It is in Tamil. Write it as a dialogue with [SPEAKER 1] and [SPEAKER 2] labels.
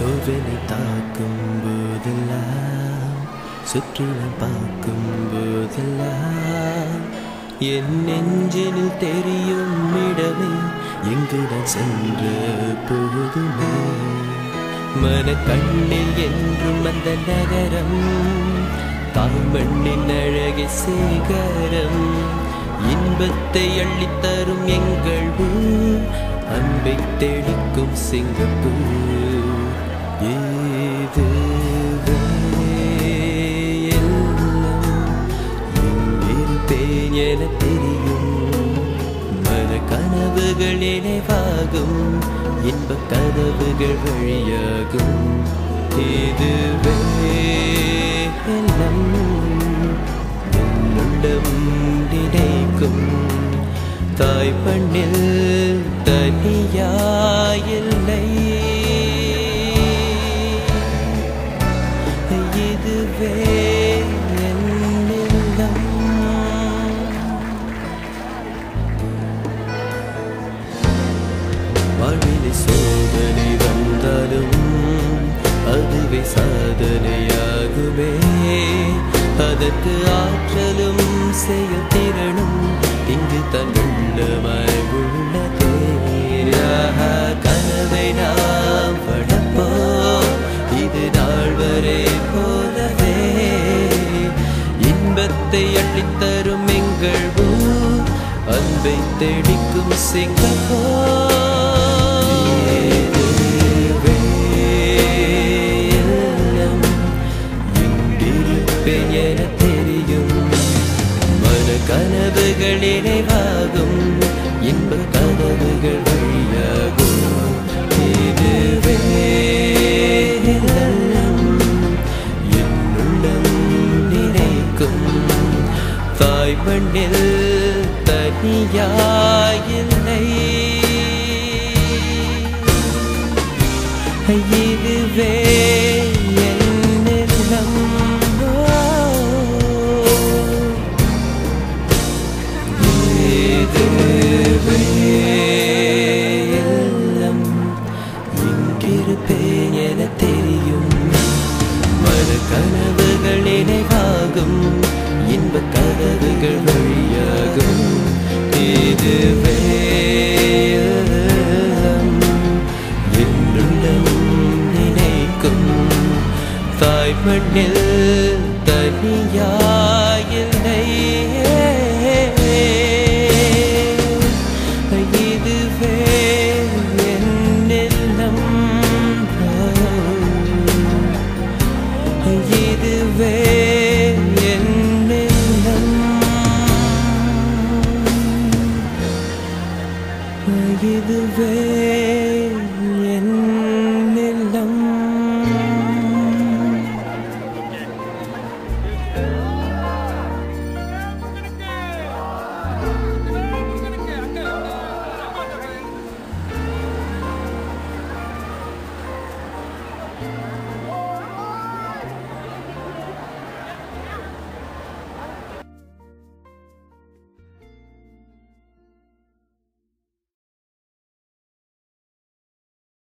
[SPEAKER 1] சோதனை தாக்கும் போதெல்லாம் சுற்றிலும் பார்க்கும் போதெல்லாம் என் நெஞ்சினில் தெரியும் இடமே எங்கு நான் சென்ற போதுமே மனக்கண்ணில் என்றும் அந்த நகரம் தாய்மண்ணின் அழகை சேகரம் இன்பத்தை அள்ளித்தரும் எங்கள் ஊர் அன்பை தெளிக்கும் சிங்கப்பூர் இதுவே எல்லாம் எங்கிருப்பேன் என தெரியும் மன கனவுகள் நினைவாகும் இன்ப கதவுகள் வழியாகும் இதுவே எல்லாம் என்னுள்ளம் நினைக்கும் தாய் மண்ணில் தனியாயில்லை இதுவே என்னில்லம் வாழ்விலே சோதனை வந்தாலும் அதுவே சாதனையாகுமே அதற்கு ஆற்றலும் செயல்திறனும் இங்கு தன் உள்ளமாய் உள்ளதே கனவை நாம் படப்போம் இது நாள் வரை போலவே இன்பத்தை அள்ளித்தரும் எங்கள் ஊர் அன்பை தெளிக்கும் சிங்கப்பூர் என தெரியும் மன கனவுகள் நினைவாகும் இன்ப கனவுகள் வழியாகும் இதுவே என்னுள்ளம் நினைக்கும் தாய் மண்ணில் தனியாயில்லை இதுவே என்னில்லம் இங்கிருப்பேன் என தெரியும் மன கனவுகள் நினைவாகும் இன்ப கதவுகள் வழியாகும் இதுவே என்னுள்ளம் நினைக்கும் தாய் மண்ணில் தனியா